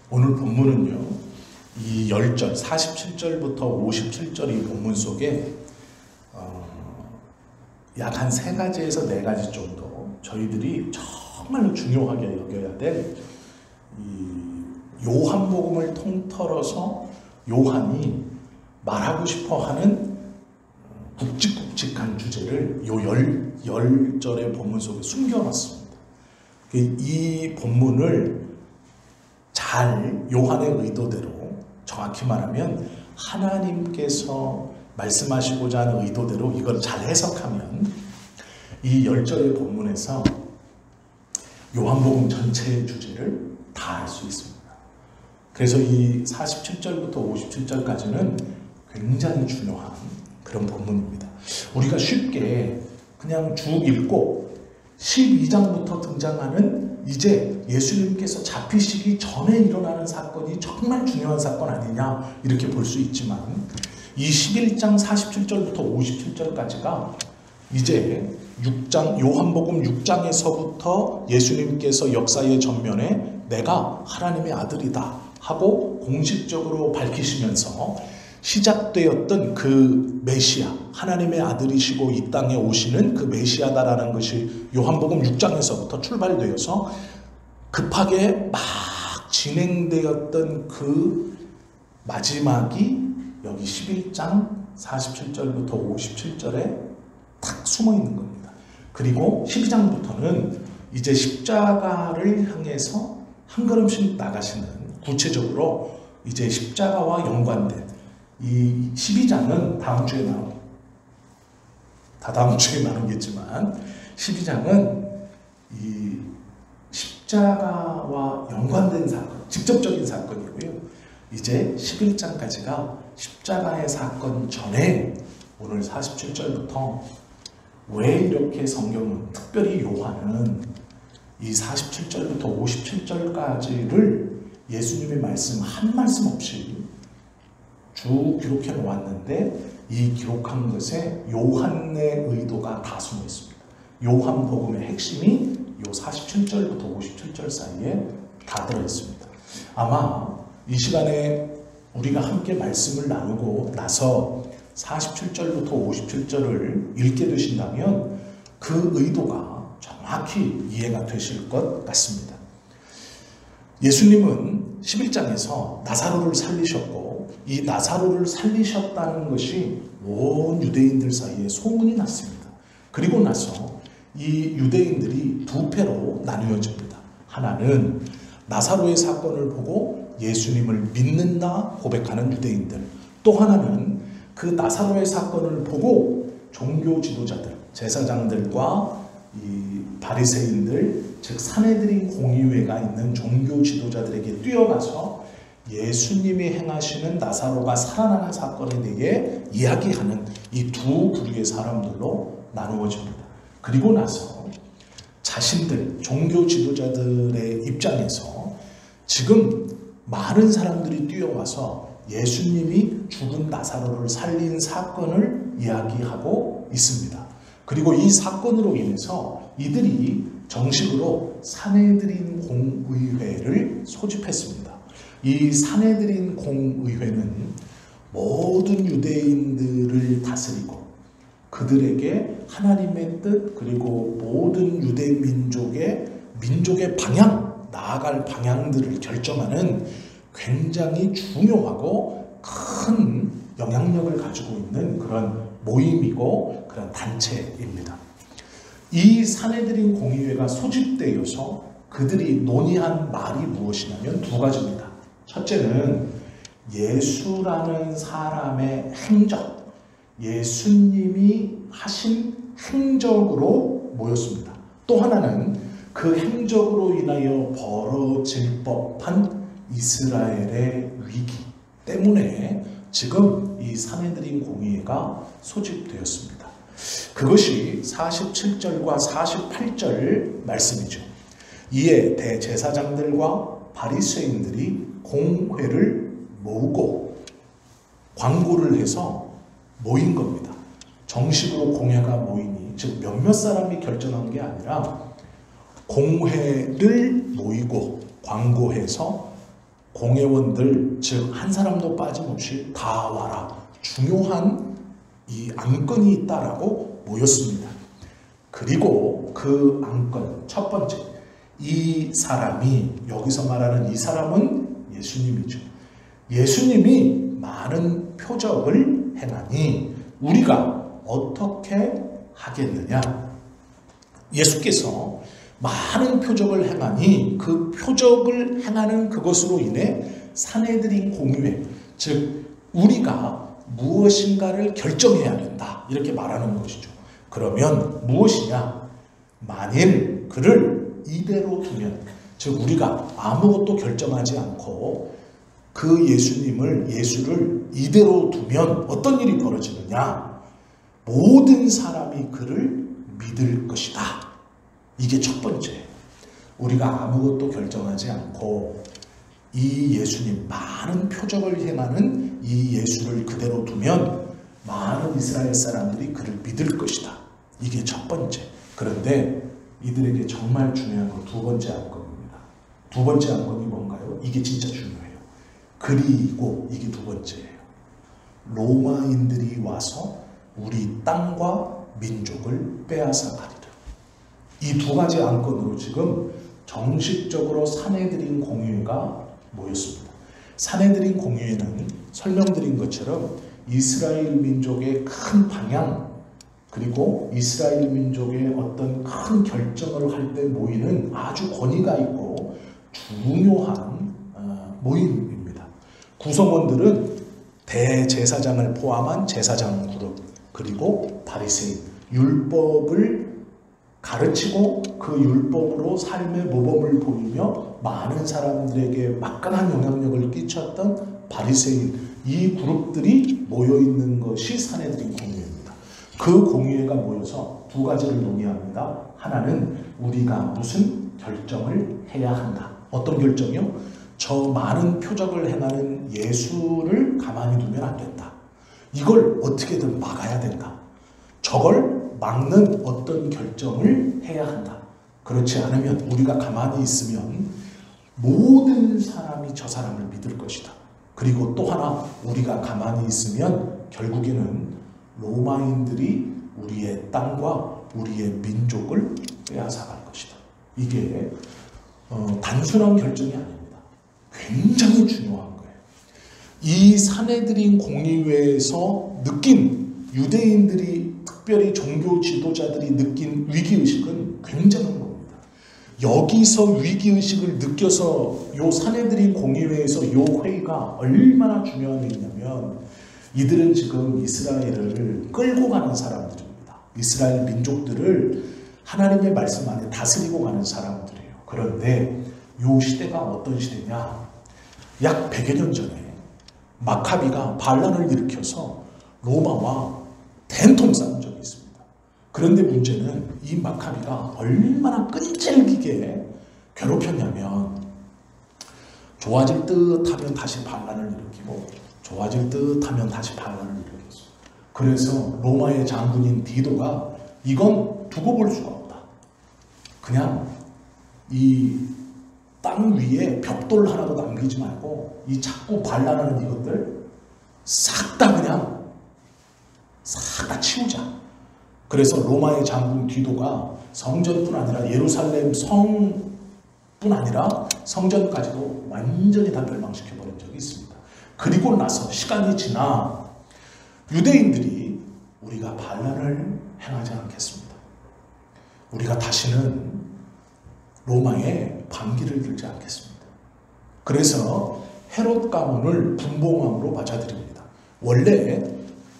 오늘 본문은요, 이 10절, 47절부터 57절의 본문 속에 약 한 3가지에서 4가지 정도 저희들이 정말로 중요하게 여겨야 될 이 요한복음을 통틀어서 요한이 말하고 싶어하는 굵직굵직한 주제를 요 10절의 본문 속에 숨겨놨습니다. 이 본문을 잘 요한의 의도대로, 정확히 말하면 하나님께서 말씀하시고자 하는 의도대로 이걸 잘 해석하면 이 10절의 본문에서 요한복음 전체의 주제를 다 알 수 있습니다. 그래서 이 47절부터 57절까지는 굉장히 중요한 그런 본문입니다. 우리가 쉽게 그냥 쭉 읽고 12장부터 등장하는 이제 예수님께서 잡히시기 전에 일어나는 사건이 정말 중요한 사건 아니냐 이렇게 볼 수 있지만, 이 11장 47절부터 57절까지가 이제 6장, 요한복음 6장에서부터 예수님께서 역사의 전면에 내가 하나님의 아들이다 하고 공식적으로 밝히시면서 시작되었던 그 메시아, 하나님의 아들이시고 이 땅에 오시는 그 메시아다라는 것이 요한복음 6장에서부터 출발되어서 급하게 막 진행되었던 그 마지막이 여기 11장 47절부터 57절에 탁 숨어 있는 겁니다. 그리고 12장부터는 이제 십자가를 향해서 한 걸음씩 나가시는, 구체적으로 이제 십자가와 연관된 이 12장은 다음 주에 나누겠지만 12장은 이 십자가와 연관된 사건, 직접적인 사건이고요. 이제 11장까지가 십자가의 사건 전에 오늘 47절부터 왜 이렇게 성경은, 특별히 요한은 이 47절부터 57절까지를 예수님의 말씀 한 말씀 없이 쭉 기록해 놓았는데, 이 기록한 것에 요한의 의도가 다 숨어 있습니다. 요한복음의 핵심이 요 47절부터 57절 사이에 다 들어있습니다. 아마 이 시간에 우리가 함께 말씀을 나누고 나서 47절부터 57절을 읽게 되신다면 그 의도가 정확히 이해가 되실 것 같습니다. 예수님은 11장에서 나사로를 살리셨고, 이 나사로를 살리셨다는 것이 온 유대인들 사이에 소문이 났습니다. 그리고 나서 이 유대인들이 두 패로 나누어집니다. 하나는 나사로의 사건을 보고 예수님을 믿는다 고백하는 유대인들, 또 하나는 그 나사로의 사건을 보고 종교 지도자들, 제사장들과 이 바리새인들, 즉 산헤드린 공의회가 있는 종교 지도자들에게 뛰어가서 예수님이 행하시는 나사로가 살아나는 사건에 대해 이야기하는 이 두 부류의 사람들로 나누어집니다. 그리고 나서 자신들, 종교 지도자들의 입장에서 지금 많은 사람들이 뛰어와서 예수님이 죽은 나사로를 살린 사건을 이야기하고 있습니다. 그리고 이 사건으로 인해서 이들이 정식으로 산헤드린 공의회를 소집했습니다. 이 산헤드린 공의회는 모든 유대인들을 다스리고 그들에게 하나님의 뜻, 그리고 모든 유대 민족의 방향, 나아갈 방향들을 결정하는 굉장히 중요하고 큰 영향력을 가지고 있는 그런 모임이고 그런 단체입니다. 이 산헤드린 공의회가 소집되어서 그들이 논의한 말이 무엇이냐면 두 가지입니다. 첫째는 예수라는 사람의 행적, 예수님이 하신 행적으로 모였습니다. 또 하나는 그 행적으로 인하여 벌어질 법한 이스라엘의 위기 때문에 지금 이 산헤드린 공의회가 소집되었습니다. 그것이 47절과 48절 말씀이죠. 이에 대제사장들과 바리새인들이 공회를 모으고 광고를 해서 모인 겁니다. 정식으로 공회가 모이니, 즉 몇몇 사람이 결정한 게 아니라 공회를 모이고 광고해서 공회원들, 즉 한 사람도 빠짐없이 다 와라. 중요한 이 안건이 있다라고 모였습니다. 그리고 그 안건 첫 번째, 이 사람이, 여기서 말하는 이 사람은 예수님이죠. 예수님이 많은 표적을 행하니 우리가 어떻게 하겠느냐? 예수께서 많은 표적을 행하니 그 표적을 행하는 그것으로 인해 사내들인 공유회, 즉 우리가 무엇인가를 결정해야 된다, 이렇게 말하는 것이죠. 그러면 무엇이냐? 만일 그를 이대로 두면, 즉 우리가 아무것도 결정하지 않고 그 예수를 이대로 두면 어떤 일이 벌어지느냐? 모든 사람이 그를 믿을 것이다. 이게 첫 번째. 우리가 아무것도 결정하지 않고 이 예수님, 많은 표적을 행하는 이 예수를 그대로 두면 많은 이스라엘 사람들이 그를 믿을 것이다. 이게 첫 번째. 그런데 이들에게 정말 중요한 건 두 번째 안건입니다. 두 번째 안건이 뭔가요? 이게 진짜 중요해요. 그리고 이게 두 번째예요. 로마인들이 와서 우리 땅과 민족을 빼앗아 가리라. 이 두 가지 안건으로 지금 정식적으로 사내들인 공유회가 모였습니다. 사내들인 공유회는 설명드린 것처럼 이스라엘 민족의 큰 방향, 그리고 이스라엘 민족의 어떤 큰 결정을 할 때 모이는 아주 권위가 있고 중요한 모임입니다. 구성원들은 대제사장을 포함한 제사장 그룹, 그리고 바리새인, 율법을 가르치고 그 율법으로 삶의 모범을 보이며 많은 사람들에게 막강한 영향력을 끼쳤던 바리새인, 이 그룹들이 모여있는 것이 사내들인 공유회입니다. 그 공유회가 모여서 두 가지를 논의합니다. 하나는 우리가 무슨 결정을 해야 한다. 어떤 결정이요? 저 많은 표적을 행하는 예수를 가만히 두면 안 된다. 이걸 어떻게든 막아야 된다. 저걸 막는 어떤 결정을 해야 한다. 그렇지 않으면, 우리가 가만히 있으면 모든 사람이 저 사람을 믿을 것이다. 그리고 또 하나, 우리가 가만히 있으면 결국에는 로마인들이 우리의 땅과 우리의 민족을 빼앗아갈 것이다. 이게 단순한 결정이 아닙니다. 굉장히 중요한 거예요. 이 사내들인 공의회에서 느낀, 유대인들이 특별히 종교 지도자들이 느낀 위기의식은 굉장한 겁니다. 여기서 위기의식을 느껴서 요 사내들인 공의회에서 요 회의가 얼마나 중요한 회의냐면, 이들은 지금 이스라엘을 끌고 가는 사람들입니다. 이스라엘 민족들을 하나님의 말씀 안에 다스리고 가는 사람들이에요. 그런데 요 시대가 어떤 시대냐? 약 100여 년 전에 마카비가 반란을 일으켜서 로마와 된통 싸운 적이 있습니다. 그런데 문제는 이 마카비가 얼마나 끈질기게 괴롭혔냐면, 좋아질 듯 하면 다시 반란을 일으키고 좋아질 듯 하면 다시 반란을 일으켰어요. 그래서 로마의 장군인 디도가 이건 두고 볼 수가 없다. 그냥 이 땅 위에 벽돌 하나도 남기지 말고 이 자꾸 반란하는 이것들 싹 다 그냥 싹 다 치우자. 그래서 로마의 장군 디도가 성전뿐 아니라 예루살렘 성뿐 아니라 성전까지도 완전히 다 멸망시켜버린 적이 있습니다. 그리고 나서 시간이 지나 유대인들이 우리가 반란을 행하지 않겠습니다. 우리가 다시는 로마에 반기를 들지 않겠습니다. 그래서 헤롯 가문을 분봉왕으로 맞아들입니다. 원래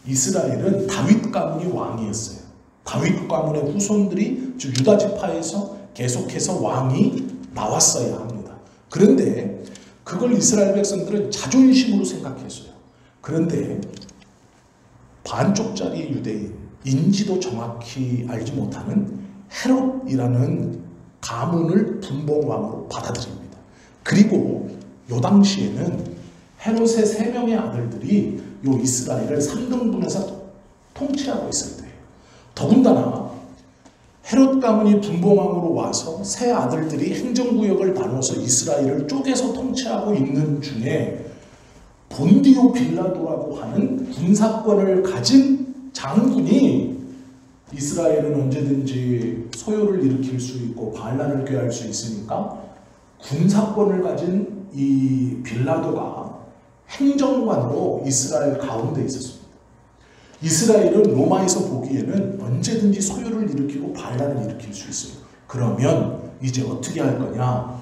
이스라엘은 다윗 가문이 왕이었어요. 다윗 가문의 후손들이, 즉 유다 지파에서 계속해서 왕이 나왔어야 합니다. 그런데 그걸 이스라엘 백성들은 자존심으로 생각했어요. 그런데 반쪽짜리 유대인, 인지도 정확히 알지 못하는 헤롯이라는 가문을 분봉왕으로 받아들입니다. 그리고 요 당시에는 헤롯의 3명의 아들들이 요 이스라엘을 3등분해서 통치하고 있을 때예요. 더군다나 헤롯 가문이 분봉왕으로 와서 세 아들들이 행정구역을 나눠서 이스라엘을 쪼개서 통치하고 있는 중에 본디오 빌라도라고 하는 군사권을 가진 장군이 이스라엘은 언제든지 소요를 일으킬 수 있고 반란을 꾀할 수 있으니까 군사권을 가진 이 빌라도가 행정관으로 이스라엘 가운데 있었습니다. 이스라엘은 로마에서 보기에는 언제든지 소요를 일으키고 반란을 일으킬 수 있어요. 그러면 이제 어떻게 할 거냐?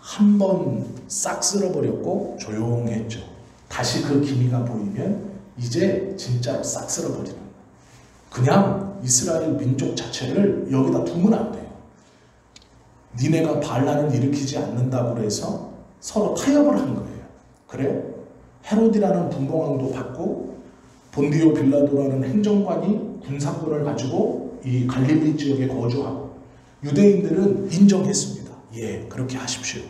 한 번 싹 쓸어버렸고 조용했죠. 다시 그 기미가 보이면 이제 진짜로 싹 쓸어버리는 거예요. 그냥 이스라엘 민족 자체를 여기다 두면 안 돼요. 니네가 반란을 일으키지 않는다고 해서 서로 타협을 한 거예요. 그래? 헤롯이라는 분봉왕도 받고 본디오 빌라도라는 행정관이 군사권을 가지고 이 갈릴리 지역에 거주하고 유대인들은 인정했습니다. 예, 그렇게 하십시오.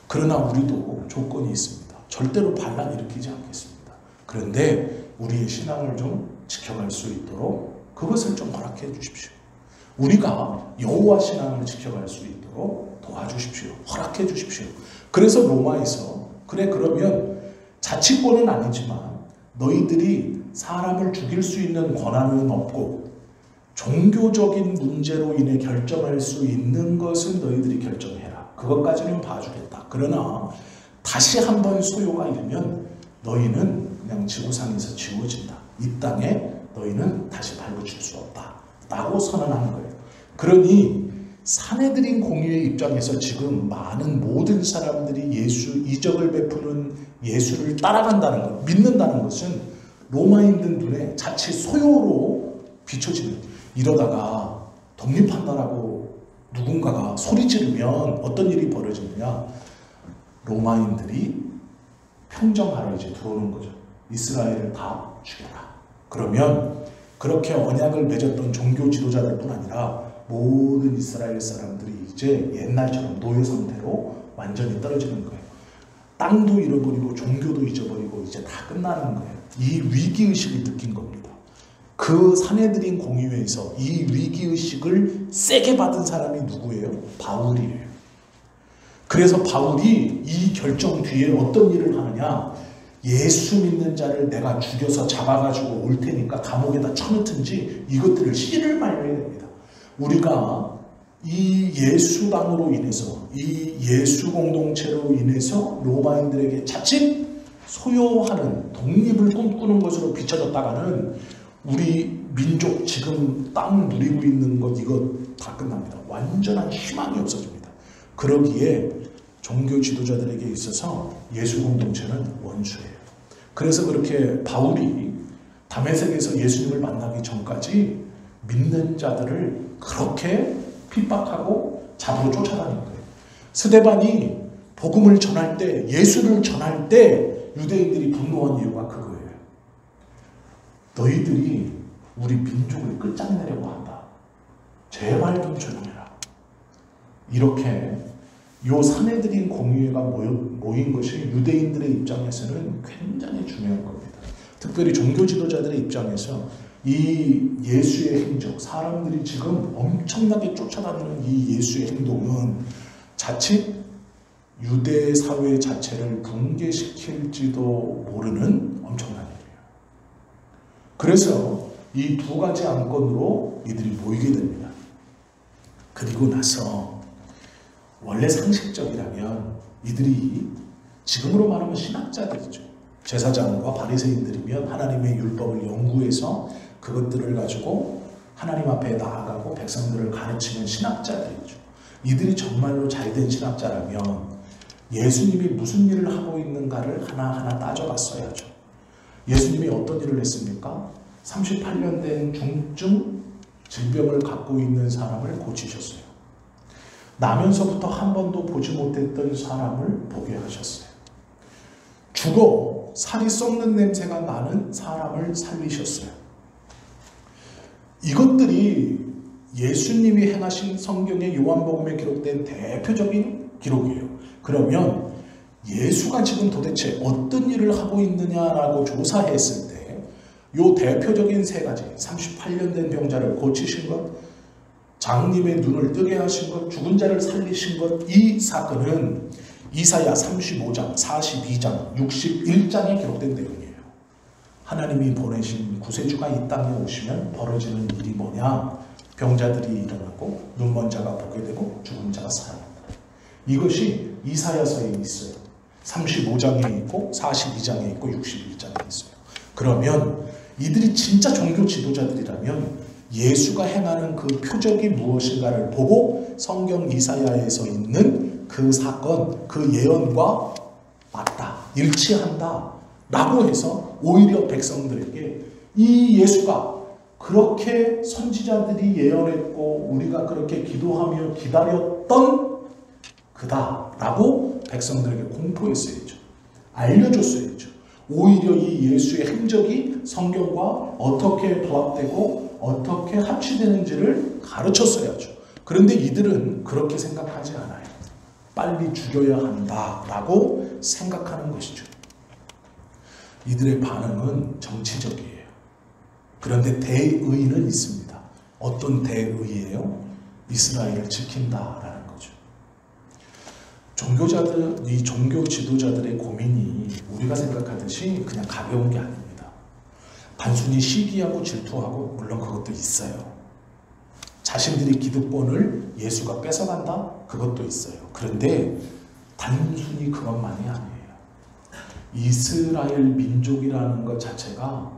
그러나 우리도 조건이 있습니다. 절대로 반란 일으키지 않겠습니다. 그런데 우리의 신앙을 좀 지켜갈 수 있도록 그것을 좀 허락해 주십시오. 우리가 여호와 신앙을 지켜갈 수 있도록 도와주십시오. 허락해 주십시오. 그래서 로마에서 그래 그러면 자치권은 아니지만 너희들이 사람을 죽일 수 있는 권한은 없고 종교적인 문제로 인해 결정할 수 있는 것은 너희들이 결정해라. 그것까지는 봐주겠다. 그러나 다시 한번 소요가 일면 너희는 그냥 지구상에서 지워진다. 이 땅에 너희는 다시 발붙일 수 없다. 라고 선언한 거예요. 그러니 사내들인 공유의 입장에서 지금 많은 모든 사람들이 예수 이적을 베푸는 예수를 따라간다는 것, 믿는다는 것은 로마인들 눈에 자칫 소요로 비춰지는, 이러다가 독립한다라고 누군가가 소리 지르면 어떤 일이 벌어지느냐? 로마인들이 평정하러 이제 들어오는 거죠. 이스라엘을 다 죽여라. 그러면 그렇게 언약을 맺었던 종교 지도자들 뿐 아니라 모든 이스라엘 사람들이 이제 옛날처럼 노예 상태로 완전히 떨어지는 거예요. 땅도 잃어버리고 종교도 잊어버리고 이제 다 끝나는 거예요. 이 위기의식을 느낀 겁니다. 그 사내들인 공의회에서 이 위기의식을 세게 받은 사람이 누구예요? 바울이에요. 그래서 바울이 이 결정 뒤에 어떤 일을 하느냐? 예수 믿는 자를 내가 죽여서 잡아가지고 올 테니까 감옥에다 쳐넣든지 이것들을 씨를 말려야 됩니다. 우리가 이 예수당으로 인해서, 이 예수 공동체로 인해서 로마인들에게 자칫 소요하는, 독립을 꿈꾸는 것으로 비춰졌다가는 우리 민족 지금 땅 누리고 있는 것 이거 다 끝납니다. 완전한 희망이 없어집니다. 그러기에 종교 지도자들에게 있어서 예수 공동체는 원수예요. 그래서 그렇게 바울이 다메섹에서 예수님을 만나기 전까지 믿는 자들을 그렇게 핍박하고 잡으러 쫓아다닌 거예요. 스데반이 복음을 전할 때, 예수를 전할 때 유대인들이 분노한 이유가 그거예요. 너희들이 우리 민족을 끝장내려고 한다. 제발 좀 조용해라. 이렇게 요 사내들인 공의회가 모인 것이 유대인들의 입장에서는 굉장히 중요한 겁니다. 특별히 종교 지도자들의 입장에서 이 예수의 행적, 사람들이 지금 엄청나게 쫓아다니는 이 예수의 행동은 자칫 유대 사회 자체를 붕괴시킬지도 모르는 엄청난 일이에요. 그래서 이 두 가지 안건으로 이들이 모이게 됩니다. 그리고 나서 원래 상식적이라면 이들이 지금으로 말하면 신학자들이죠. 제사장과 바리새인들이면 하나님의 율법을 연구해서 그것들을 가지고 하나님 앞에 나아가고 백성들을 가르치는 신학자들이죠. 이들이 정말로 잘된 신학자라면 예수님이 무슨 일을 하고 있는가를 하나하나 따져봤어야죠. 예수님이 어떤 일을 했습니까? 38년 된 중증 질병을 갖고 있는 사람을 고치셨어요. 나면서부터 한 번도 보지 못했던 사람을 보게 하셨어요. 죽어 살이 썩는 냄새가 나는 사람을 살리셨어요. 이것들이 예수님이 행하신 성경의 요한복음에 기록된 대표적인 기록이에요. 그러면 예수가 지금 도대체 어떤 일을 하고 있느냐라고 조사했을 때 요 대표적인 세 가지, 38년 된 병자를 고치신 것, 장님의 눈을 뜨게 하신 것, 죽은 자를 살리신 것, 이 사건은 이사야 35장, 42장, 61장에 기록된 내용이에요. 하나님이 보내신 구세주가 이 땅에 오시면 벌어지는 일이 뭐냐? 병자들이 일어나고 눈먼 자가 보게 되고 죽은 자가 살아난다. 이것이 이사야서에 있어요. 35장에 있고 42장에 있고 61장에 있어요. 그러면 이들이 진짜 종교 지도자들이라면 예수가 행하는 그 표적이 무엇인가를 보고 성경 이사야에서 있는 그 사건, 그 예언과 맞다, 일치한다 라고 해서 오히려 백성들에게 이 예수가 그렇게 선지자들이 예언했고 우리가 그렇게 기도하며 기다렸던 그다 라고 백성들에게 공포했어야죠. 알려줬어야죠. 오히려 이 예수의 행적이 성경과 어떻게 부합되고 어떻게 합치되는지를 가르쳤어야죠. 그런데 이들은 그렇게 생각하지 않아요. 빨리 죽여야 한다라고 생각하는 것이죠. 이들의 반응은 정치적이에요. 그런데 대의는 있습니다. 어떤 대의예요? 이스라엘을 지킨다라는 거죠. 종교자들, 이 종교 지도자들의 고민이 우리가 생각하듯이 그냥 가벼운 게 아닙니다. 단순히 시기하고 질투하고 물론 그것도 있어요. 자신들이 기득권을 예수가 뺏어간다? 그것도 있어요. 그런데 단순히 그것만이 아니에요. 이스라엘 민족이라는 것 자체가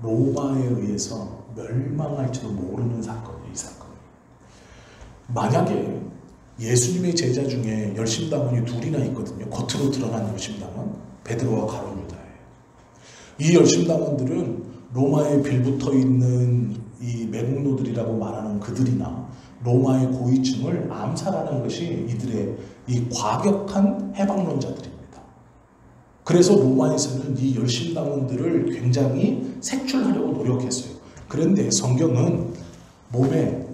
로마에 의해서 멸망할지도 모르는 사건이에요. 이 사건이. 만약에 예수님의 제자 중에 열심당원이 둘이나 있거든요. 겉으로 드러난 열심당원, 베드로와 가룟 유다예요. 이 열심당원들은 로마에 빌붙어 있는 이 매국노들이라고 말하는 그들이나 로마의 고위층을 암살하는 것이 이들의 이 과격한 해방론자들입니다. 그래서 로마에서는 이 열심당원들을 굉장히 색출하려고 노력했어요. 그런데 성경은 몸에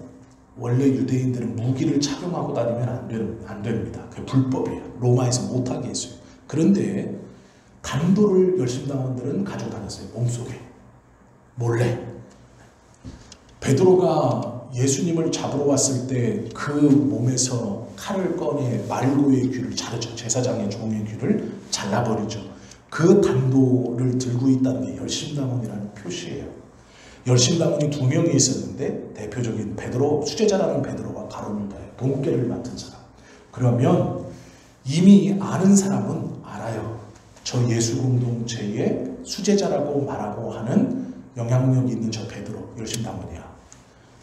원래 유대인들은 무기를 착용하고 다니면 안 됩니다. 그게 불법이에요. 로마에서 못하게 했어요. 그런데 단도를 열심당원들은 가지고 다녔어요. 몸속에. 몰래. 베드로가 예수님을 잡으러 왔을 때 그 몸에서 칼을 꺼내 말고의 귀를 자르죠. 제사장의 종의 귀를 잘라버리죠. 그 단도를 들고 있다는 게 열심당원이라는 표시예요. 열심당원이 2명이 있었는데 대표적인 베드로, 수제자라는 베드로와 가룟 유다의 동계를 맡은 사람. 그러면 이미 아는 사람은 알아요. 저 예수 공동체의 수제자라고 말하고 하는 영향력이 있는 저 베드로, 열심당원이야.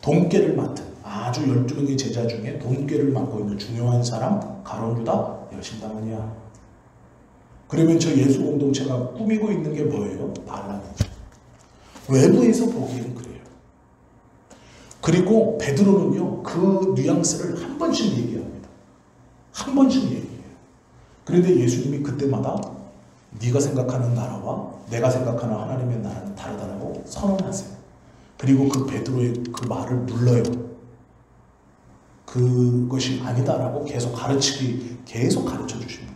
동계를 맡은 아주 12명의 제자 중에 동계를 맡고 있는 중요한 사람 가룟 유다, 열심당원이야. 그러면 저 예수 공동체가 꾸미고 있는 게 뭐예요? 반란이죠. 외부에서 보기에는 그래요. 그리고 베드로는요, 그 뉘앙스를 한 번씩 얘기합니다. 한 번씩 얘기해요. 그런데 예수님이 그때마다 네가 생각하는 나라와 내가 생각하는 하나님의 나라는 다르다고 선언하세요. 그리고 그 베드로의 그 말을 물러요. 그것이 아니다라고 계속 가르쳐 주십니다.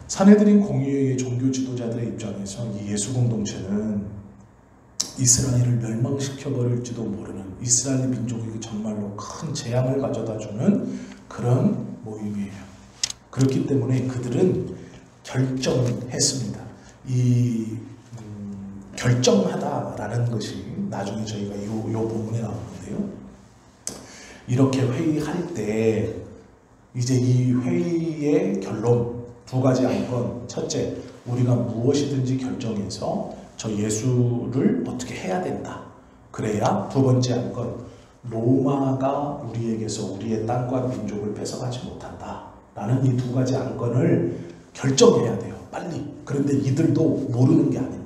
사내들인 공의회의 종교 지도자들의 입장에서 이 예수 공동체는 이스라엘을 멸망시켜버릴지도 모르는, 이스라엘 민족에게 정말로 큰 재앙을 가져다주는 그런 모임이에요. 그렇기 때문에 그들은 결정했습니다. 결정하다라는 것이 나중에 저희가 요 본문에 나오는데요. 이렇게 회의할 때 이제 이 회의의 결론 2가지 안건. 첫째, 우리가 무엇이든지 결정해서 저 예수를 어떻게 해야 된다. 그래야 2번째 안건, 로마가 우리에게서 우리의 땅과 민족을 뺏어가지 못한다 라는 이 2가지 안건을 결정해야 돼요. 빨리. 그런데 이들도 모르는 게 아닙니다.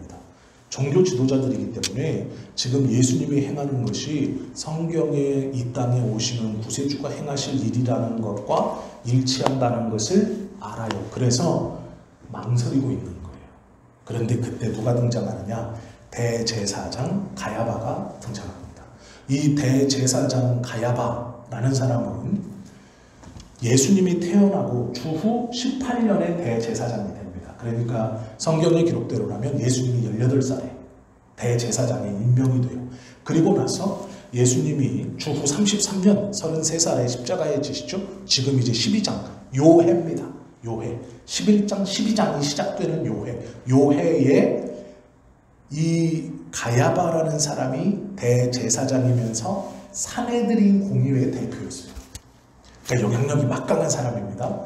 종교 지도자들이기 때문에 지금 예수님이 행하는 것이 성경에 이 땅에 오시는 구세주가 행하실 일이라는 것과 일치한다는 것을 알아요. 그래서 망설이고 있는 거예요. 그런데 그때 누가 등장하느냐? 대제사장 가야바가 등장합니다. 이 대제사장 가야바라는 사람은 예수님이 태어나고 주후 18년에 대제사장이 됩니다. 그러니까 성경의 기록대로라면 예수님이 18살에 대제사장에 임명이 돼요. 그리고 나서 예수님이 주후 33년 33살에 십자가에 지시죠. 지금 이제 12장 요해입니다. 요해 11장 12장이 시작되는 요해에 이 가야바라는 사람이 대제사장이면서 사내들인 공의회의 대표였어요. 그러니까 영향력이 막강한 사람입니다.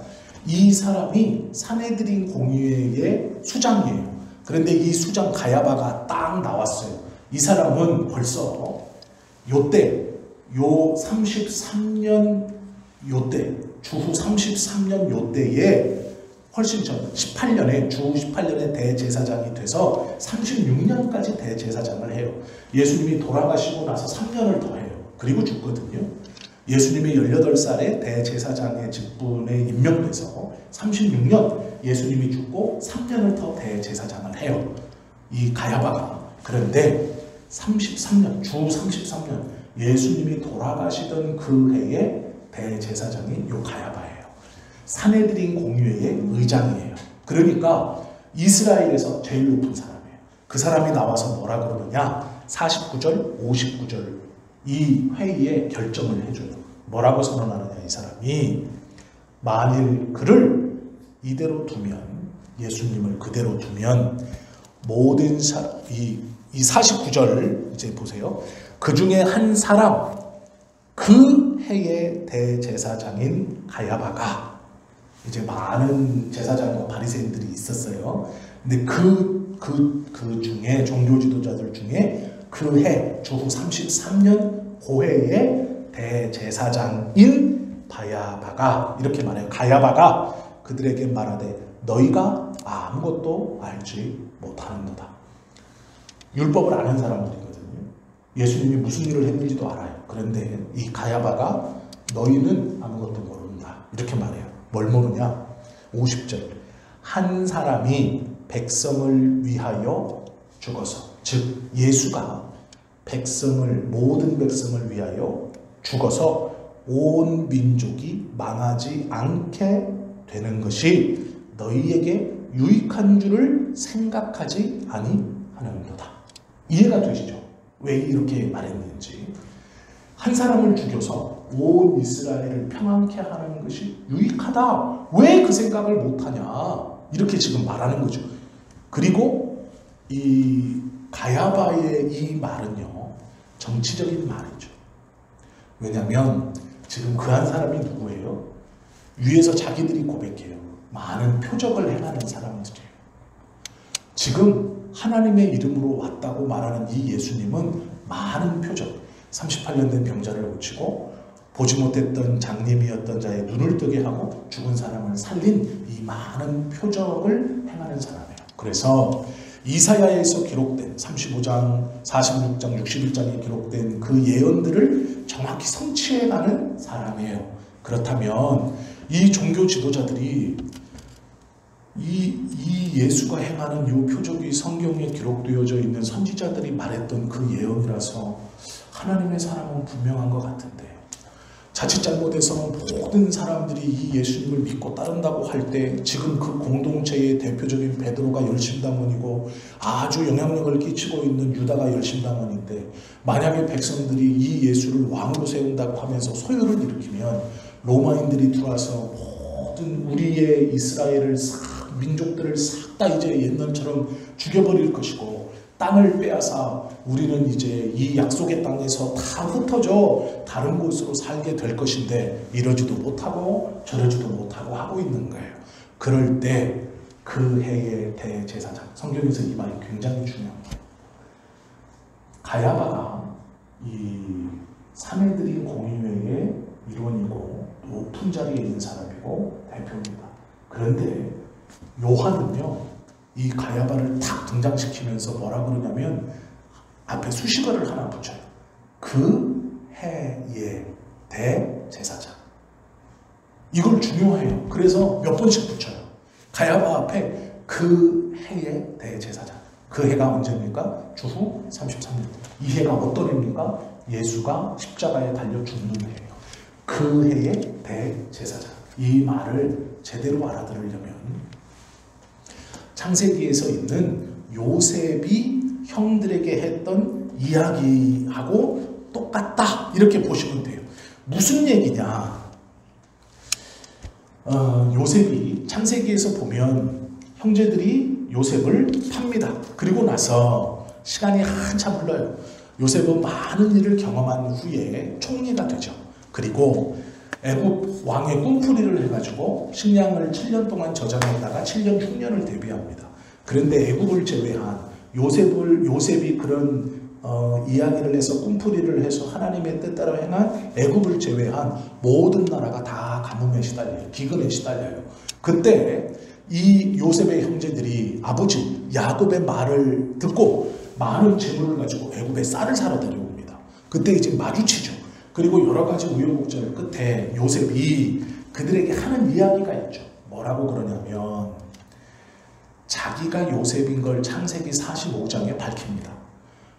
이 사람이 사내들인 공의회의 수장이에요. 그런데 이 수장 가야바가 딱 나왔어요. 이 사람은 벌써 요때 요 33년 요때 주후 33년 요때에 훨씬 전 18년에 주후 18년에 대제사장이 돼서 36년까지 대제사장을 해요. 예수님이 돌아가시고 나서 3년을 더 해요. 그리고 죽거든요. 예수님이 18살에 대제사장의 직분에 임명돼서 36년 예수님이 죽고 3년을 더 대제사장을 해요. 이 가야바가. 그런데 33년, 주 33년 예수님이 돌아가시던 그 해에 대제사장이 요 가야바예요. 사내들인 공의회의 의장이에요. 그러니까 이스라엘에서 제일 높은 사람이에요. 그 사람이 나와서 뭐라 그러느냐? 49절, 59절 이 회의에 결정을 해줘요. 뭐라고 선언하느냐? 이 사람이 만일 그를 이대로 두면, 예수님을 그대로 두면 모든 사람, 이 49절 이제 보세요. 그 중에 한 사람, 그 해의 대제사장인 가야바가, 이제 많은 제사장과 바리새인들이 있었어요. 근데 그 중에 종교 지도자들 중에 그 해 주후 33년 고해의 대제사장인 바야바가 이렇게 말해요. 가야바가 그들에게 말하되 너희가 아무것도 알지 못하는도다. 율법을 아는 사람들이거든요. 예수님이 무슨 일을 했는지도 알아요. 그런데 이 가야바가 너희는 아무것도 모른다. 이렇게 말해요. 뭘 모르냐? 50절. 한 사람이 백성을 위하여 죽어서, 즉 예수가 모든 백성을 위하여 죽어서 온 민족이 망하지 않게 되는 것이 너희에게 유익한 줄을 생각하지 아니하는도다. 이해가 되시죠? 왜 이렇게 말했는지. 한 사람을 죽여서 온 이스라엘을 평안케 하는 것이 유익하다. 왜 그 생각을 못하냐? 이렇게 지금 말하는 거죠. 그리고 이 가야바의 이 말은요, 정치적인 말이죠. 왜냐하면 지금 그 한 사람이 누구예요? 위에서 자기들이 고백해요. 많은 표적을 행하는 사람들이에요. 지금 하나님의 이름으로 왔다고 말하는 이 예수님은 많은 표적, 38년 된 병자를 고치고 보지 못했던 장님이었던 자의 눈을 뜨게 하고 죽은 사람을 살린 이 많은 표적을 행하는 사람이에요. 그래서 이사야에서 기록된 35장, 46장, 61장에 기록된 그 예언들을 정확히 성취해가는 사람이에요. 그렇다면 이 종교 지도자들이 이 예수가 행하는 이 표적이 성경에 기록되어져 있는 선지자들이 말했던 그 예언이라서 하나님의 사람은 분명한 것 같은데, 자칫 잘못해서 모든 사람들이 이 예수님을 믿고 따른다고 할 때 지금 그 공동체의 대표적인 베드로가 열심당원이고 아주 영향력을 끼치고 있는 유다가 열심당원인데, 만약에 백성들이 이 예수를 왕으로 세운다고 하면서 소요를 일으키면 로마인들이 들어와서 모든 우리의 이스라엘을 민족들을 싹 다 이제 옛날처럼 죽여버릴 것이고, 땅을 빼앗아 우리는 이제 이 약속의 땅에서 다 흩어져 다른 곳으로 살게 될 것인데 이러지도 못하고 저러지도 못하고 하고 있는 거예요. 그럴 때 그 해의 대제사장, 성경에서 이 말이 굉장히 중요한 거예요. 가야바가 이 사내들인 공의회의 일원이고 높은 자리에 있는 사람이고 대표입니다. 그런데 요한은요, 이 가야바를 탁 등장시키면서 뭐라 그러냐면 앞에 수식어를 하나 붙여요. 그 해의 대제사장. 이걸 중요해요. 그래서 몇 번씩 붙여요. 가야바 앞에 그 해의 대제사장. 그 해가 언제입니까? 주후 33년. 이 해가 어떤 해입니까? 예수가 십자가에 달려 죽는 해예요. 그 해의 대제사장. 이 말을 제대로 알아들으려면 창세기에서 있는 요셉이 형들에게 했던 이야기하고 똑같다 이렇게 보시면 돼요. 무슨 얘기냐? 요셉이 창세기에서 보면 형제들이 요셉을 팝니다. 그리고 나서 시간이 한참 흘러요. 요셉은 많은 일을 경험한 후에 총리가 되죠. 그리고 애굽 왕의 꿈풀이를 해가지고 식량을 7년 동안 저장했다가 7년 흉년을 대비합니다. 그런데 애굽을 제외한 요셉이 그런 이야기를 해서 꿈풀이를 해서 하나님의 뜻대로 행한 애굽을 제외한 모든 나라가 다 가뭄에 시달려요. 기근에 시달려요. 그때 이 요셉의 형제들이 아버지 야곱의 말을 듣고 많은 재물을 가지고 애굽에 쌀을 사러 데려옵니다. 그때 이제 마주치죠. 그리고 여러 가지 우여곡절 끝에 요셉이 그들에게 하는 이야기가 있죠. 뭐라고 그러냐면 자기가 요셉인 걸 창세기 45장에 밝힙니다.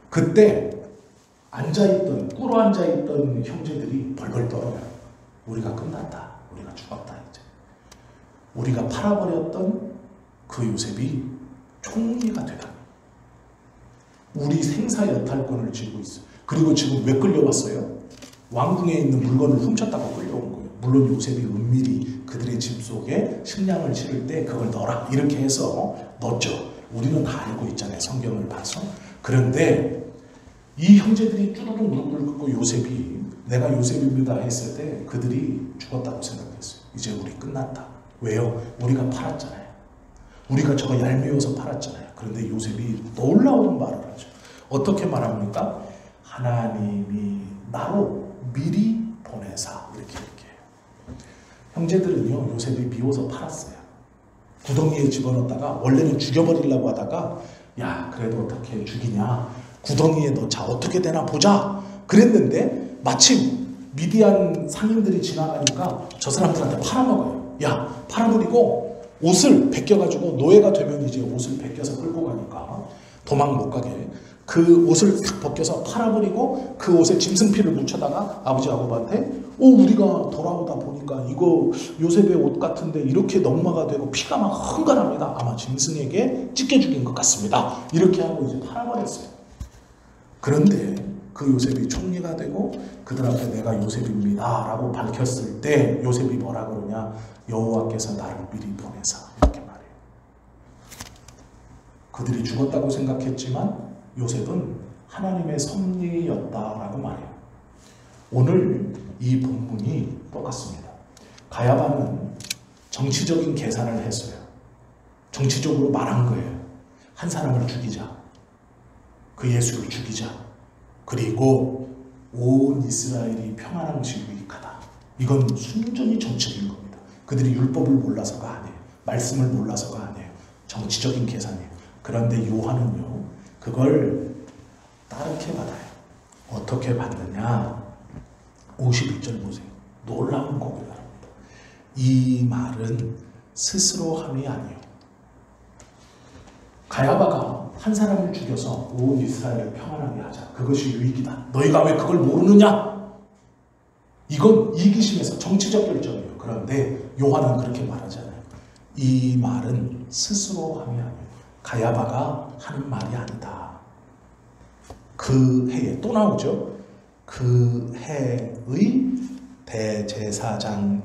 그때 꿇어 앉아있던 형제들이 벌벌 떨어요. 우리가 끝났다. 우리가 죽었다 이제. 우리가 팔아버렸던 그 요셉이 총리가 되다. 우리 생사 여탈권을 쥐고 있어요. 그리고 지금 왜 끌려왔어요? 왕궁에 있는 물건을 훔쳤다고 끌려온 거예요. 물론 요셉이 은밀히 그들의 집 속에 식량을 실을 때 그걸 넣어라 이렇게 해서 넣었죠. 우리는 다 알고 있잖아요. 성경을 봐서. 그런데 이 형제들이 쭈르륵 무릎을 꿇고 요셉이 내가 요셉입니다 했을 때 그들이 죽었다고 생각했어요. 이제 우리 끝났다. 왜요? 우리가 팔았잖아요. 우리가 저거 얄미워서 팔았잖아요. 그런데 요셉이 놀라운 말을 하죠. 어떻게 말합니까? 하나님이 나로 미리 보내사 이렇게 해요. 형제들은요 요셉이 미워서 팔았어요. 구덩이에 집어넣다가 원래는 죽여버리려고 하다가 야 그래도 어떻게 죽이냐 구덩이에 넣자 어떻게 되나 보자 그랬는데 마침 미디안 상인들이 지나가니까 저 사람들한테 팔아먹어요. 야 팔아버리고 옷을 벗겨가지고 노예가 되면 이제 옷을 벗겨서 끌고 가니까 도망 못 가게 그 옷을 싹 벗겨서 팔아버리고 그 옷에 짐승피를 묻혀다가 아버지 야곱한테 우리가 돌아오다 보니까 이거 요셉의 옷 같은데 이렇게 넘마가 되고 피가 막 흥건합니다. 아마 짐승에게 찢겨 죽인 것 같습니다. 이렇게 하고 이제 팔아버렸어요. 그런데 그 요셉이 총리가 되고 그들 앞에 내가 요셉입니다 라고 밝혔을 때 요셉이 뭐라 그러냐 여호와께서 나를 미리 보내사 이렇게 말해요. 그들이 죽었다고 생각했지만 요셉은 하나님의 섭리였다라고 말해요. 오늘 이 본문이 똑같습니다. 가야바는 정치적인 계산을 했어요. 정치적으로 말한 거예요. 한 사람을 죽이자. 그 예수를 죽이자. 그리고 온 이스라엘이 평안한 것이 유익하다. 이건 순전히 정치적인 겁니다. 그들이 율법을 몰라서가 아니에요. 말씀을 몰라서가 아니에요. 정치적인 계산이에요. 그런데 요한은요. 그걸 다르게 받아요. 어떻게 받느냐? 51절 보세요. 놀라운 고백을 합니다. 이 말은 스스로 함이 아니요. 가야바가 한 사람을 죽여서 온 이스라엘을 평안하게 하자. 그것이 유익이다. 너희가 왜 그걸 모르느냐? 이건 이기심에서 정치적 결정이에요. 그런데 요한은 그렇게 말하잖아요. 이 말은 스스로 함이 아니요. 가야바가 하는 말이 아니다. 그 해에 또 나오죠. 그 해의 대제사장이므로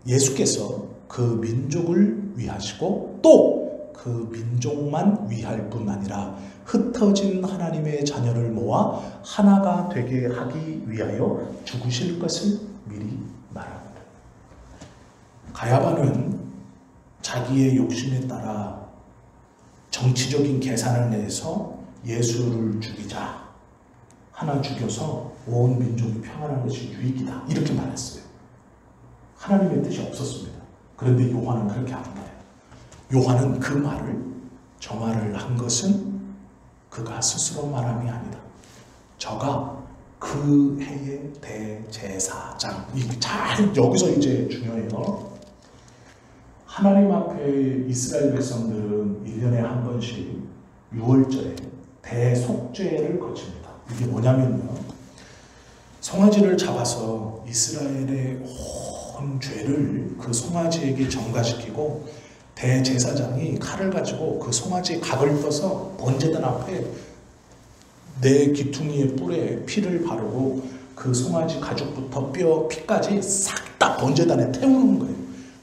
예수께서 그 민족을 위하시고 또 그 민족만 위할 뿐 아니라 흩어진 하나님의 자녀를 모아 하나가 되게 하기 위하여 죽으실 것을 미리 말합니다. 가야바는 자기의 욕심에 따라 정치적인 계산을 내서 예수를 죽이자. 하나 죽여서 온 민족이 평안한 것이 유익이다. 이렇게 말했어요. 하나님의 뜻이 없었습니다. 그런데 요한은 그렇게 한 거예요. 요한은 그 말을 저 말을 한 것은 그가 스스로 말함이 아니다. 저가 그 해의 대제사장. 잘 여기서 이제 중요해요. 하나님 앞에 이스라엘 백성들은 1년에 한 번씩 6월절에 대속죄를 거칩니다. 이게 뭐냐면요. 송아지를 잡아서 이스라엘의 온 죄를 그 송아지에게 전가시키고 대제사장이 칼을 가지고 그 송아지의 각을 떠서 번제단 앞에 내 귀퉁이의 뿔에 피를 바르고 그 송아지 가죽부터 뼈, 피까지 싹 다 번제단에 태우는 거예요.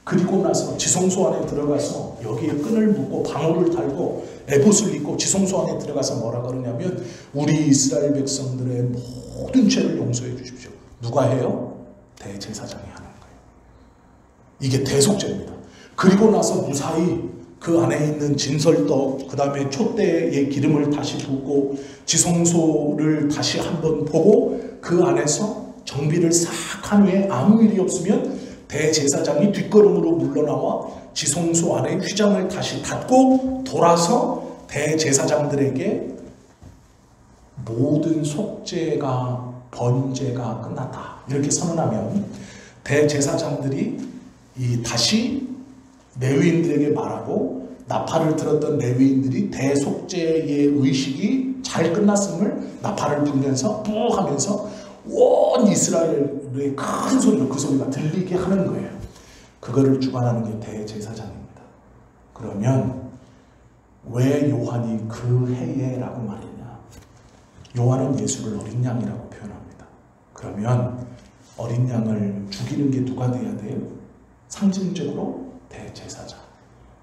그리고 나서 지성소 안에 들어가서 여기에 끈을 묶고 방울을 달고 에봇을 입고 지성소 안에 들어가서 뭐라 그러냐면 우리 이스라엘 백성들의 모든 죄를 용서해 주십시오. 누가 해요? 대제사장이 하는 거예요. 이게 대속죄입니다. 그리고 나서 무사히 그 안에 있는 진설떡, 그 다음에 촛대의 기름을 다시 붓고 지성소를 다시 한번 보고 그 안에서 정비를 싹 한 후에 아무 일이 없으면 대제사장이 뒷걸음으로 물러나와 지성소 안에 휘장을 다시 닫고 돌아서 대제사장들에게 모든 속죄가 번제가 끝났다 이렇게 선언하면 대제사장들이 다시 레위인들에게 말하고 나팔을 들었던 레위인들이 대속죄의 의식이 잘 끝났음을 나팔을 불면서 뿌 하면서 온 이스라엘의 큰 소리로 그 소리가 들리게 하는 거예요. 그거를 주관하는 게 대제사장입니다. 그러면 왜 요한이 그 해에 라고 말했냐? 요한은 예수를 어린 양이라고 표현합니다. 그러면 어린 양을 죽이는 게 누가 돼야 돼요? 상징적으로 대제사장.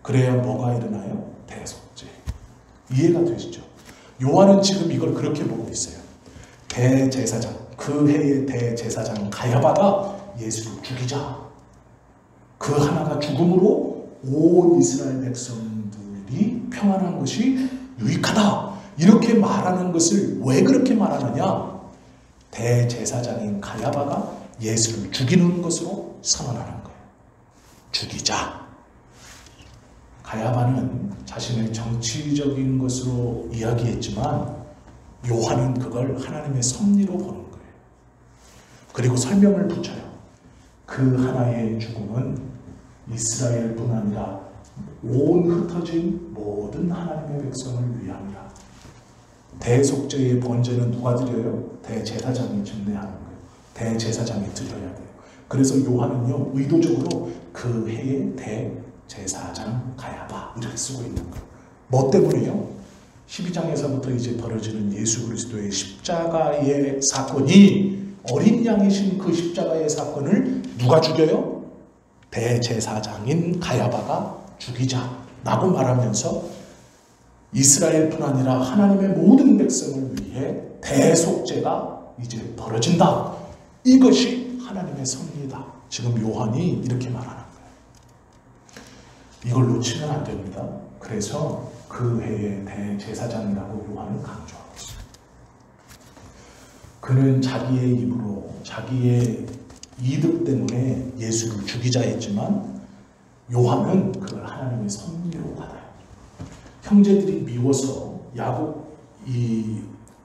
그래야 뭐가 일어나요? 대속죄. 이해가 되시죠? 요한은 지금 이걸 그렇게 보고 있어요. 대제사장, 그 해의 대제사장 가야바가 예수를 죽이자. 그 하나가 죽음으로 온 이스라엘 백성들이 평안한 것이 유익하다. 이렇게 말하는 것을 왜 그렇게 말하느냐? 대제사장인 가야바가 예수를 죽이는 것으로 선언하는 거예요. 죽이자. 가야바는 자신의 정치적인 것으로 이야기했지만 요한은 그걸 하나님의 섭리로 보는 거예요. 그리고 설명을 붙여요. 그 하나의 죽음은 이스라엘뿐 아니라 온 흩어진 모든 하나님의 백성을 위함이라. 대속죄의 번제는 누가 드려요? 대제사장이 증례하는 거예요. 대제사장이 드려야 돼요. 그래서 요한은요 의도적으로 그 해의 대제사장 가야바 이렇게 쓰고 있는 거예요. 뭐 때문에요? 12장에서부터 이제 벌어지는 예수 그리스도의 십자가의 사건이 어린 양이신 그 십자가의 사건을 누가 죽여요? 대제사장인 가야바가 죽이자라고 말하면서 이스라엘뿐 아니라 하나님의 모든 백성을 위해 대속죄가 이제 벌어진다. 이것이 하나님의 섭리다. 지금 요한이 이렇게 말하는 거예요. 이걸 놓치면 안 됩니다. 그래서 그 해의 대제사장이라고 요한은 강조하고 있습니다. 그는 자기의 입으로 자기의 이득 때문에 예수를 죽이자 했지만 요한은 그걸 하나님의 섭리로 받아요. 형제들이 미워서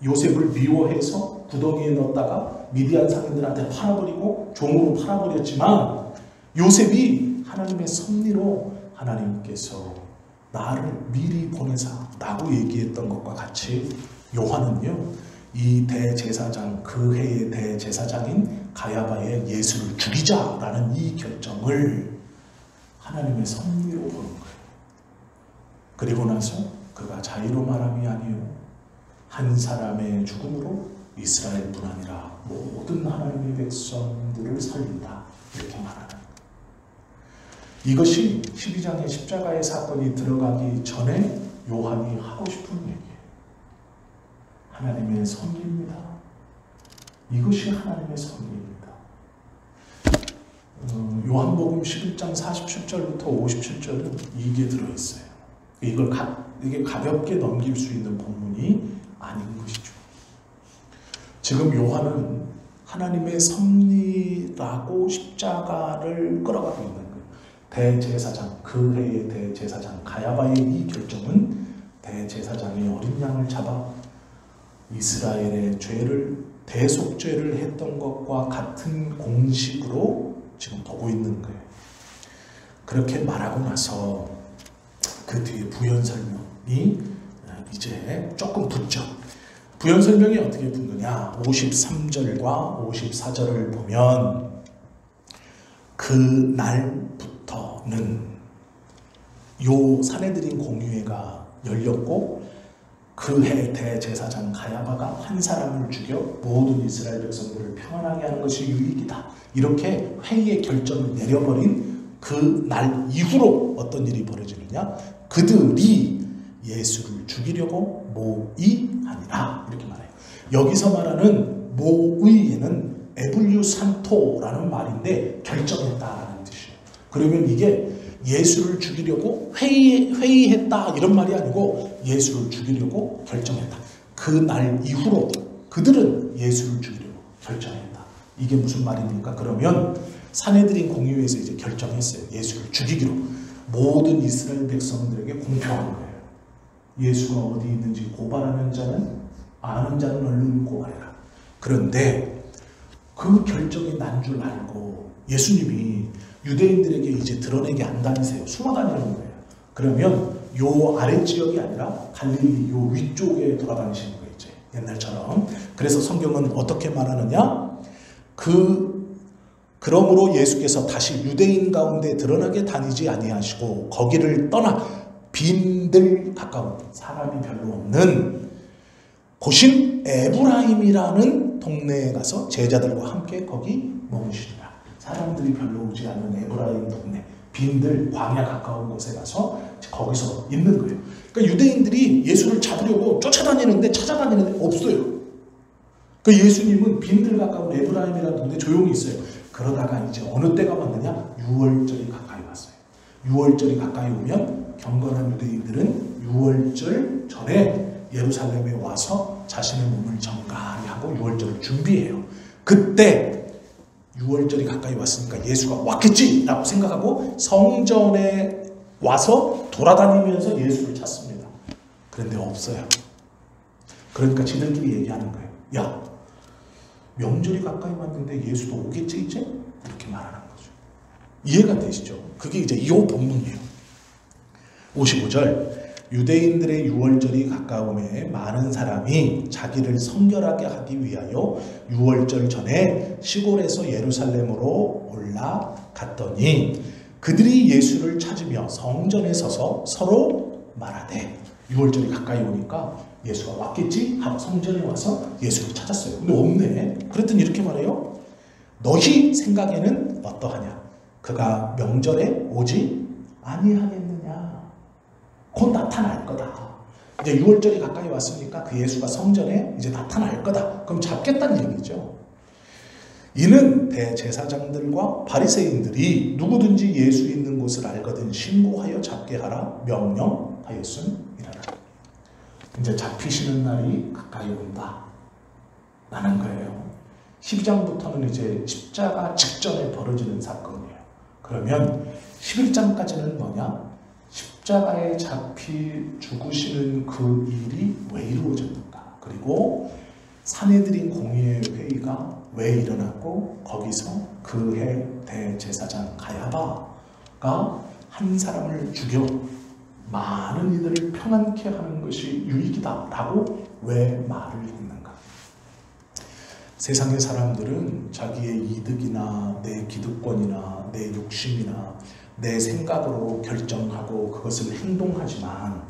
요셉을 미워해서 구덩이에 넣었다가 미디안 상인들한테 팔아버리고 종으로 팔아버렸지만 요셉이 하나님의 섭리로 하나님께서 나를 미리 보내사 라고 얘기했던 것과 같이 요한은요 이 대제사장 그 해의 대제사장인 가야바의 예수를 죽이자라는 이 결정을 하나님의 섭리로 보는 거예요. 그리고 나서 그가 자의로 말함이 아니요 한 사람의 죽음으로 이스라엘뿐 아니라 모든 하나님의 백성들을 살린다 이렇게 말하는 거예요. 이것이 12장의 십자가의 사건이 들어가기 전에 요한이 하고 싶은 얘기예요. 하나님의 섭리입니다. 이것이 하나님의 섭리입니다. 요한복음 11장 47절부터 57절은 이게 들어있어요. 이게 가볍게 넘길 수 있는 본문이 아닌 것이죠. 지금 요한은 하나님의 섭리라고 십자가를 끌어가고 있는 거예요. 대제사장, 그 해의 대제사장 가야바의 이 결정은 대제사장이 어린 양을 잡아 이스라엘의 죄를 대속죄를 했던 것과 같은 공식으로 지금 보고 있는 거예요. 그렇게 말하고 나서 그 뒤에 부연 설명이 이제 조금 붙죠. 부연 설명이 어떻게 붙느냐? 53절과 54절을 보면 그 날부터는 요 산헤드린 공의회가 열렸고 그 해 대제사장 가야바가 한 사람을 죽여 모든 이스라엘 백성들을 평안하게 하는 것이 유익이다. 이렇게 회의의 결정을 내려버린 그 날 이후로 어떤 일이 벌어지느냐? 그들이 예수를 죽이려고 모의하니라 이렇게 말해요. 여기서 말하는 모의에는 에블류산토라는 말인데 결정했다라는 뜻이에요. 그러면 이게 예수를 죽이려고 회의했다 이런 말이 아니고 예수를 죽이려고 결정했다. 그 날 이후로 그들은 예수를 죽이려고 결정했다. 이게 무슨 말입니까? 그러면 산헤드린 공의회에서 이제 결정했어요. 예수를 죽이기로. 모든 이스라엘 백성들에게 공표한 거예요. 예수가 어디 있는지 고발하는 자는 아는 자는 얼른 고발해라. 그런데 그 결정이 난 줄 알고 예수님이 유대인들에게 이제 드러내게 안 다니세요. 숨어 다니는 거예요. 그러면 요 아랫지역이 아니라 갈릴리 요 위쪽에 돌아다니시는 거예요. 이제 옛날처럼. 그래서 성경은 어떻게 말하느냐? 그러므로 예수께서 다시 유대인 가운데 드러나게 다니지 아니하시고 거기를 떠나 빈들 가까운 사람이 별로 없는 곳인 에브라임이라는 동네에 가서 제자들과 함께 거기 머무시니라. 사람들이 별로 오지 않는 에브라임 동네, 빈들 광야 가까운 곳에 가서 거기서 있는 거예요. 그러니까 유대인들이 예수를 잡으려고 쫓아다니는데 찾아다니는데 없어요. 그러니까 예수님은 빈들 가까운 에브라임이라는 동네 조용히 있어요. 그러다가 이제 어느 때가 왔느냐? 6월절이 가까이 왔어요. 6월절이 가까이 오면 경건한 유대인들은 6월절 전에 예루살렘에 와서 자신의 몸을 정갈히 하고 6월절을 준비해요. 그때 6월절이 가까이 왔으니까 예수가 왔겠지 라고 생각하고 성전에 와서 돌아다니면서 예수를 찾습니다. 그런데 없어요. 그러니까 지들끼리 얘기하는 거예요. 야, 명절이 가까이 왔는데 예수도 오겠지 이제? 이렇게 말하는 거죠. 이해가 되시죠? 그게 이제 이 본문이에요. 55절 유대인들의 6월절이 가까움에 많은 사람이 자기를 성결하게 하기 위하여 6월절 전에 시골에서 예루살렘으로 올라갔더니 그들이 예수를 찾으며 성전에 서서 서로 말하되 6월절이 가까이 오니까 예수가 왔겠지 하고 성전에 와서 예수를 찾았어요. 근데 없네. 그랬더니 이렇게 말해요. 너희 생각에는 어떠하냐? 그가 명절에 오지 아니하겠느냐? 곧 나타날 거다. 이제 6월절이 가까이 왔으니까 그 예수가 성전에 이제 나타날 거다. 그럼 잡겠다는 얘기죠. 이는 대제사장들과 바리새인들이 누구든지 예수 있는 곳을 알거든 신고하여 잡게 하라 명령하였음이라. 이제 잡히시는 날이 가까이 온다 라는 거예요. 12장부터는 이제 십자가 직전에 벌어지는 사건이에요. 그러면 11장까지는 뭐냐? 십자가에 잡히 죽으시는 그 일이 왜 이루어졌는가? 그리고 산헤드린 공의회 회의가 왜 일어났고 거기서 그 해 대제사장 가야바가 한 사람을 죽여 많은 이들을 평안케 하는 것이 유익이다 라고 왜 말을 했는가? 세상의 사람들은 자기의 이득이나 내 기득권이나 내 욕심이나 내 생각으로 결정하고 그것을 행동하지만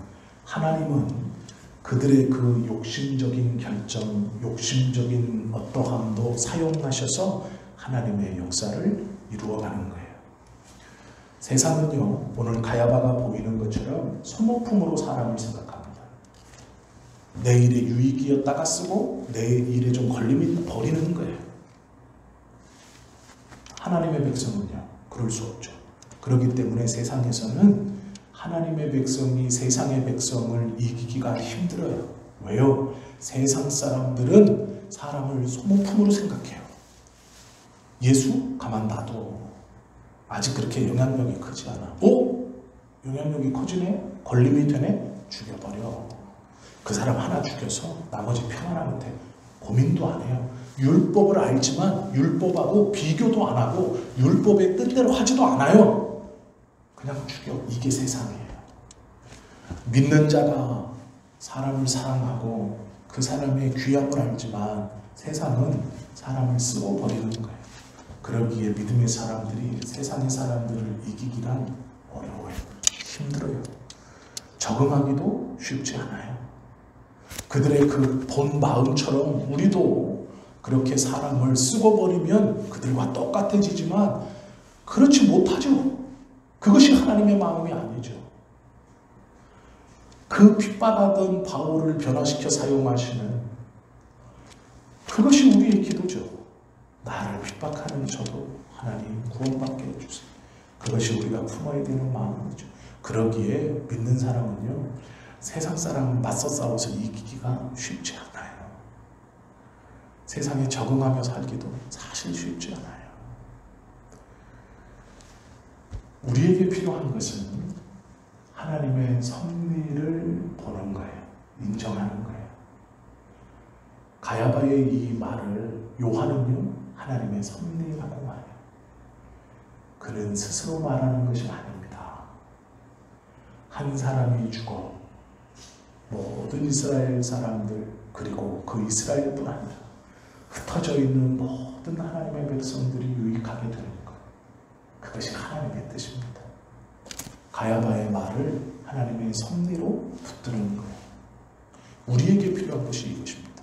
하나님은 그들의 그 욕심적인 결정, 욕심적인 어떠함도 사용하셔서 하나님의 역사를 이루어가는 거예요. 세상은요, 오늘 가야바가 보이는 것처럼 소모품으로 사람을 생각합니다. 내 일에 유익이었다가 쓰고 내 일에 좀 걸림이 버리는 거예요. 하나님의 백성은요, 그럴 수 없죠. 그렇기 때문에 세상에서는 하나님의 백성이 세상의 백성을 이기기가 힘들어요. 왜요? 세상 사람들은 사람을 소모품으로 생각해요. 예수 가만 놔둬. 아직 그렇게 영향력이 크지 않아. 영향력이 커지네? 걸림이 되네? 죽여버려. 그 사람 하나 죽여서 나머지 평안하면 돼. 고민도 안 해요. 율법을 알지만 율법하고 비교도 안 하고 율법의 뜻대로 하지도 않아요. 그냥 죽여. 이게 세상이에요. 믿는 자가 사람을 사랑하고 그 사람의 귀함을 알지만 세상은 사람을 쓰고 버리는 거예요. 그러기에 믿음의 사람들이 세상의 사람들을 이기기란 어려워요. 힘들어요. 적응하기도 쉽지 않아요. 그들의 그 본 마음처럼 우리도 그렇게 사람을 쓰고 버리면 그들과 똑같아지지만 그렇지 못하죠. 그것이 하나님의 마음이 아니죠. 그 핍박하던 바울을 변화시켜 사용하시는 그것이 우리의 기도죠. 나를 핍박하는 저도 하나님 구원받게 해주세요. 그것이 우리가 품어야 되는 마음이죠. 그러기에 믿는 사람은요, 세상 사람 맞서 싸워서 이기기가 쉽지 않아요. 세상에 적응하며 살기도 사실 쉽지 않아요. 우리에게 필요한 것은 하나님의 섭리를 보는 거예요. 인정하는 거예요. 가야바의 이 말을 요한은요, 하나님의 섭리라고 말해요. 그는 스스로 말하는 것이 아닙니다. 한 사람이 죽어 모든 이스라엘 사람들, 그리고 그 이스라엘뿐 아니라 흩어져 있는 모든 하나님의 백성들이 유익하게 되는 것, 그것이 하나님의 뜻입니다. 가야바의 말을 하나님의 섭리로 붙드는 거예요. 우리에게 필요한 것이 이것입니다.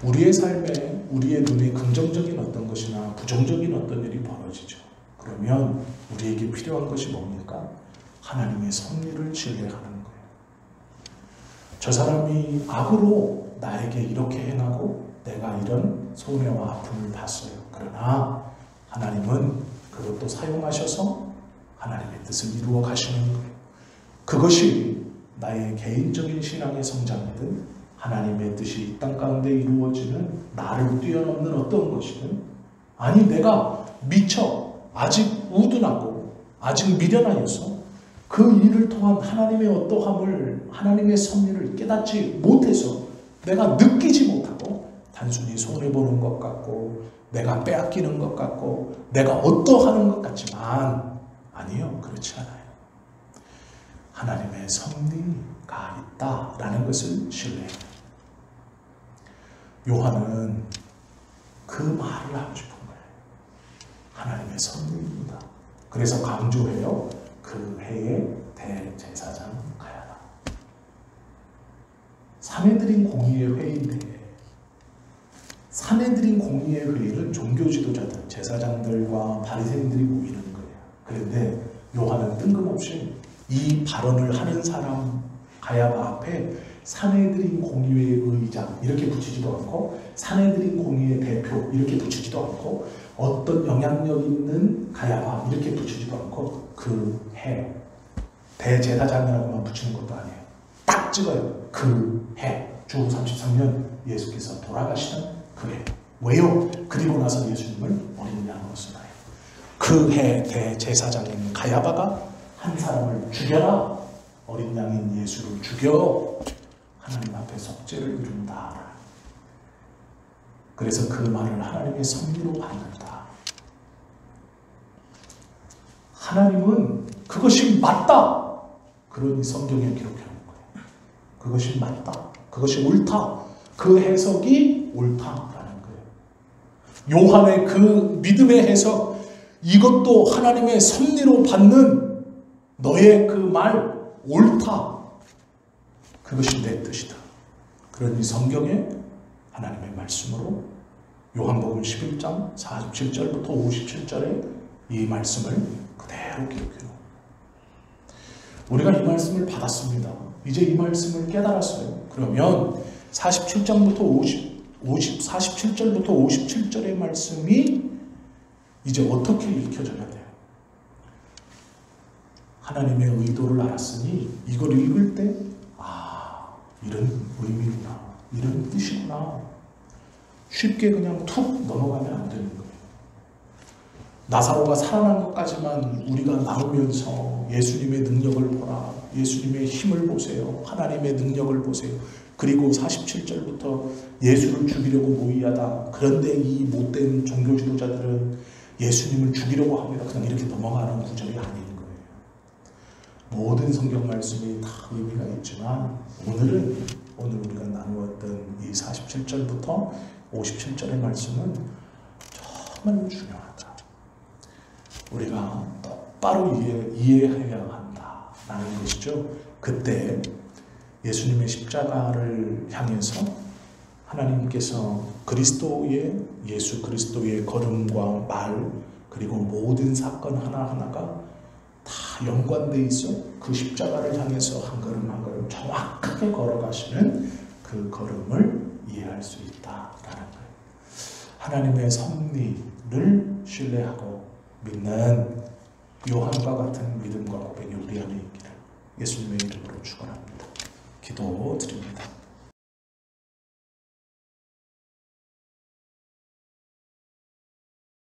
우리의 삶에 우리의 눈에 긍정적인 어떤 것이나 부정적인 어떤 일이 벌어지죠. 그러면 우리에게 필요한 것이 뭡니까? 하나님의 섭리를 신뢰하는 거예요. 저 사람이 악으로 나에게 이렇게 행하고 내가 이런 손해와 아픔을 봤어요. 그러나 하나님은 그것도 사용하셔서 하나님의 뜻을 이루어 가시는 거예요. 그것이 나의 개인적인 신앙의 성장이든 하나님의 뜻이 이 땅 가운데 이루어지는 나를 뛰어넘는 어떤 것이든, 아니 내가 미처 아직 우둔하고 아직 미련하여서 그 일을 통한 하나님의 어떠함을, 하나님의 섭리를 깨닫지 못해서 내가 느끼지 못하고 단순히 손해보는 것 같고 내가 빼앗기는 것 같고 내가 어떠하는 것 같지만, 아니요, 그렇지 않아요. 하나님의 섭리가 있다라는 것을 신뢰해요. 요한은 그 말을 하고 싶은 거예요. 하나님의 섭리입니다. 그래서 강조해요. 그 해의 대제사장 가야바. 사내들인 공의의 회의인데, 사내들인 공의의 회의는 종교 지도자들, 제사장들과 바리새인들이 모이는 거예요. 그런데 요한은 뜬금없이 이 발언을 하는 사람 가야바 앞에 사내들인 공의회의 의장 이렇게 붙이지도 않고 사내들인 공의회 대표 이렇게 붙이지도 않고 어떤 영향력 있는 가야바 이렇게 붙이지도 않고 그 해 대제사장이라고만 붙이는 것도 아니에요. 딱 찍어요. 그 해 주 33년 예수께서 돌아가시는 그 해. 왜요? 그리고 나서 예수님을 어린 양으로 쓰나요? 그 해 대제사장인 가야바가 한 사람을 죽여라, 어린 양인 예수를 죽여 하나님 앞에 속죄를 이룬다. 그래서 그 말을 하나님의 섭리로 받는다. 하나님은 그것이 맞다, 그러니 성경에 기록해놓은 거예요. 그것이 맞다, 그것이 옳다, 그 해석이 옳다라는 거예요. 요한의 그 믿음의 해석, 이것도 하나님의 섭리로 받는 너의 그 말 옳다, 그것이 내 뜻이다. 그러니 성경에 하나님의 말씀으로 요한복음 11장 47절부터 57절에 이 말씀을 그대로 기록해요. 우리가 이 말씀을 받았습니다. 이제 이 말씀을 깨달았어요. 그러면 47절부터 57절의 말씀이 이제 어떻게 읽혀져야 돼요? 하나님의 의도를 알았으니 이걸 읽을 때 이런 의미구나, 이런 뜻이구나, 쉽게 그냥 툭 넘어가면 안 되는 거예요. 나사로가 살아난 것까지만 우리가 나오면서 예수님의 능력을 보라, 예수님의 힘을 보세요, 하나님의 능력을 보세요. 그리고 47절부터 예수를 죽이려고 모의하다. 그런데 이 못된 종교 지도자들은 예수님을 죽이려고 합니다. 그냥 이렇게 넘어가는 구절이 아닌 거예요. 모든 성경 말씀이 다 의미가 있지만 오늘 우리가 나누었던 이 47절부터 57절의 말씀은 정말 중요하다. 우리가 똑바로 이해해야 한다라는 것이죠. 그때 예수님의 십자가를 향해서 하나님께서 예수 그리스도의 걸음과 말 그리고 모든 사건 하나하나가 다 연관되어 있어 그 십자가를 향해서 한 걸음 한 걸음 정확하게 걸어가시는 그 걸음을 이해할 수 있다라는 거예요. 하나님의 섭리를 신뢰하고 믿는 요한과 같은 믿음과 고백이 우리 안에 있기를 예수님의 이름으로 축원합니다. 기도드립니다.